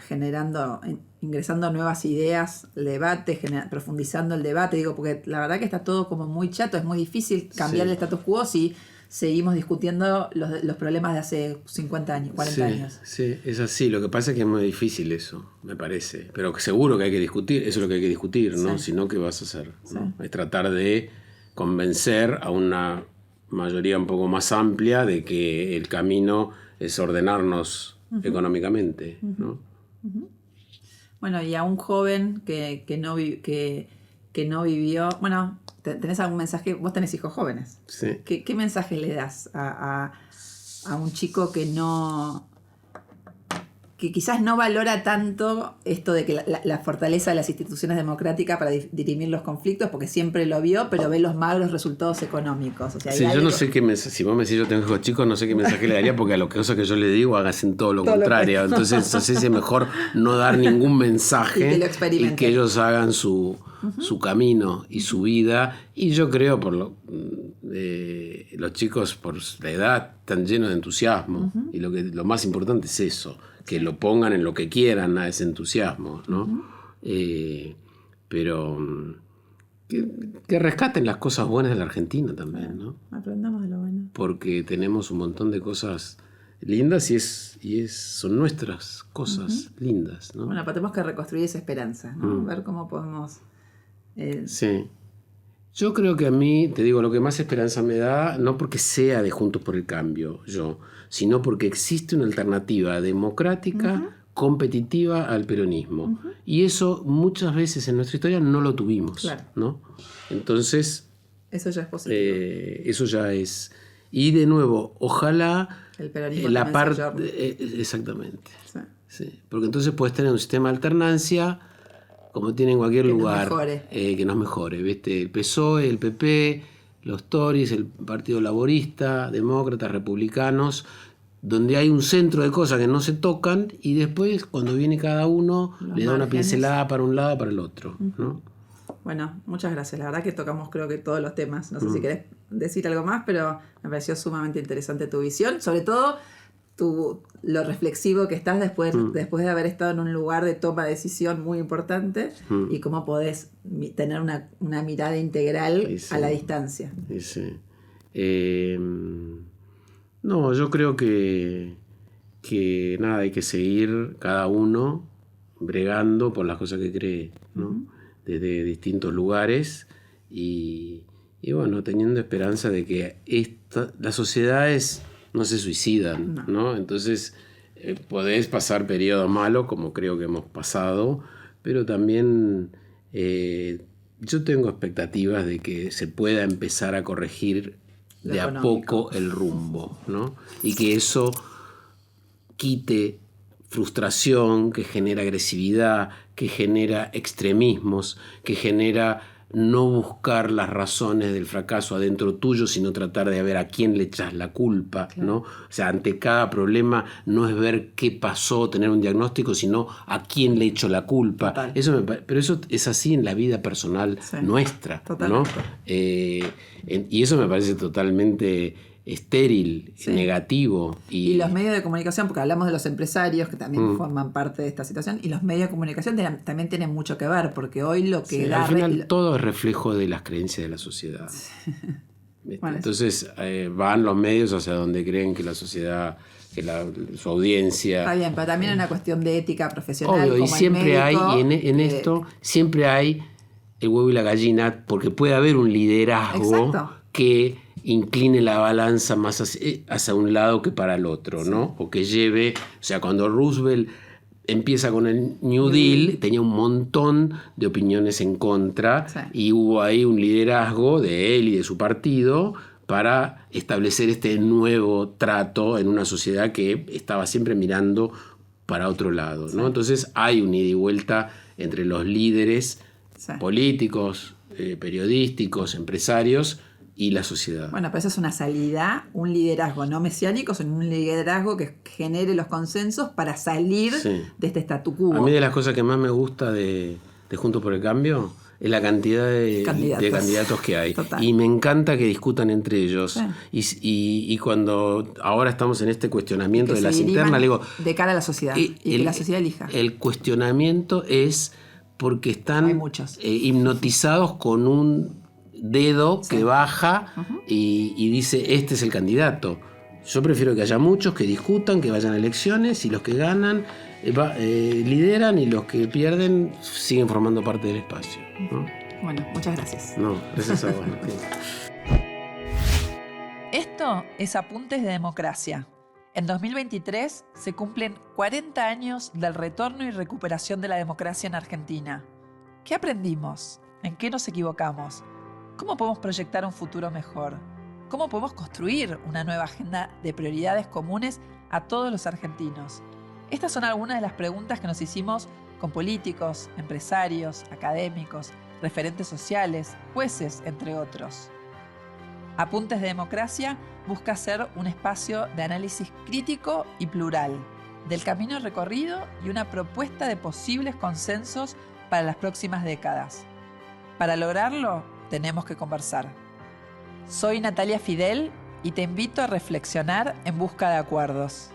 ingresando nuevas ideas, el debate, profundizando el debate, digo, porque la verdad que está todo como muy chato, es muy difícil cambiar el status quo si seguimos discutiendo los problemas de hace 50 años, 40 años. Sí, es así. Lo que pasa es que es muy difícil eso, me parece. Pero seguro que hay que discutir, eso es lo que hay que discutir, ¿no? Si no, ¿qué vas a hacer? ¿No? Es tratar de convencer a una mayoría un poco más amplia de que el camino es ordenarnos económicamente, ¿no? Bueno, y a un joven que no vivió... Bueno, ¿tenés algún mensaje? Vos tenés hijos jóvenes. Sí. ¿Qué mensaje le das a un chico que quizás no valora tanto esto de que la fortaleza de las instituciones democráticas para dirimir los conflictos, porque siempre lo vio, pero ve los magros resultados económicos? O sea, yo no sé qué mensaje, si vos me decís yo tengo hijos chicos, no sé qué mensaje le daría, porque a lo que yo le digo hacen todo lo contrario. Entonces, no sé si es mejor no dar ningún mensaje y que ellos hagan su camino y su vida. Y yo creo, los chicos por la edad están llenos de entusiasmo, y lo más importante es eso, que lo pongan en lo que quieran a ese entusiasmo, ¿no? Pero que rescaten las cosas buenas de la Argentina también, ¿no? Aprendamos de lo bueno. Porque tenemos un montón de cosas lindas y son nuestras cosas lindas, ¿no? Bueno, pero tenemos que reconstruir esa esperanza, ¿no? Ver cómo podemos... Sí. Yo creo que a mí, te digo, lo que más esperanza me da, no porque sea de Juntos por el Cambio, sino porque existe una alternativa democrática, competitiva al peronismo. Y eso muchas veces en nuestra historia no lo tuvimos, claro, ¿no? Entonces... Eso ya es positivo. Eso ya es... Y de nuevo, ojalá... El peronismo la parte... exactamente. Sí. Porque entonces puedes tener un sistema de alternancia como tiene en cualquier lugar, que nos mejore, ¿viste? El PSOE, el PP, los Tories, el Partido Laborista, demócratas, republicanos, donde hay un centro de cosas que no se tocan, y después cuando viene cada uno le da una pincelada para un lado, para el otro, ¿no? Bueno, muchas gracias. La verdad que tocamos creo que todos los temas. No sé si querés decir algo más, pero me pareció sumamente interesante tu visión, sobre todo lo reflexivo que estás después de haber estado en un lugar de toma de decisión muy importante, y cómo podés tener una mirada integral a la distancia. Sí. No, yo creo que nada, hay que seguir cada uno bregando por las cosas que cree, ¿no? Desde distintos lugares y bueno, teniendo esperanza de que las sociedades no se suicidan, ¿no? Entonces podés pasar periodos malos, como creo que hemos pasado, pero también yo tengo expectativas de que se pueda empezar a corregir de a poco el rumbo, ¿no? Y que eso quite frustración, que genera agresividad, que genera extremismos, que genera no buscar las razones del fracaso adentro tuyo, sino tratar de ver a quién le echas la culpa, claro, ¿no? O sea, ante cada problema no es ver qué pasó, tener un diagnóstico, sino a quién le echo la culpa. Pero eso es así en la vida personal nuestra, ¿no? Y eso me parece totalmente estéril, negativo. Y los medios de comunicación, porque hablamos de los empresarios que también forman parte de esta situación, y los medios de comunicación también tienen mucho que ver, porque hoy lo que da... Al final todo es reflejo de las creencias de la sociedad. Bueno, entonces van los medios hacia donde creen que la sociedad, que su audiencia... Está bien, pero también es una cuestión de ética profesional. Obvio, y siempre hay, en esto, siempre hay el huevo y la gallina, porque puede haber un liderazgo que incline la balanza más hacia un lado que para el otro, ¿no? O que lleve, o sea, cuando Roosevelt empieza con el New Deal, tenía un montón de opiniones en contra, Sí. y hubo ahí un liderazgo de él y de su partido para establecer este nuevo trato en una sociedad que estaba siempre mirando para otro lado, ¿no? Sí. Entonces hay un ida y vuelta entre los líderes Sí. políticos, periodísticos, empresarios y la sociedad. Bueno, pero eso es una salida, un liderazgo no mesiánico, sino un liderazgo que genere los consensos para salir Sí. de este statu quo. A mí de las cosas que más me gusta de Juntos por el Cambio es la cantidad de candidatos que hay. Total. Y me encanta que discutan entre ellos. Sí. Y cuando ahora estamos en este cuestionamiento Que de se las derivan internas, le digo, de cara a la sociedad y que la sociedad elija. el cuestionamiento es porque Hay están muchos. hipnotizados con un dedo Sí. que baja y dice, este es el candidato. Yo prefiero que haya muchos que discutan, que vayan a elecciones, y los que ganan lideran, y los que pierden siguen formando parte del espacio, ¿no? Bueno, muchas gracias. No, gracias a vos. Esto es Apuntes de Democracia. En 2023 se cumplen 40 años del retorno y recuperación de la democracia en Argentina. ¿Qué aprendimos? ¿En qué nos equivocamos? ¿Cómo podemos proyectar un futuro mejor? ¿Cómo podemos construir una nueva agenda de prioridades comunes a todos los argentinos? Estas son algunas de las preguntas que nos hicimos con políticos, empresarios, académicos, referentes sociales, jueces, entre otros. Apuntes de Democracia busca ser un espacio de análisis crítico y plural del camino recorrido y una propuesta de posibles consensos para las próximas décadas. Para lograrlo, tenemos que conversar. Soy Natalia Fidel y te invito a reflexionar en busca de acuerdos.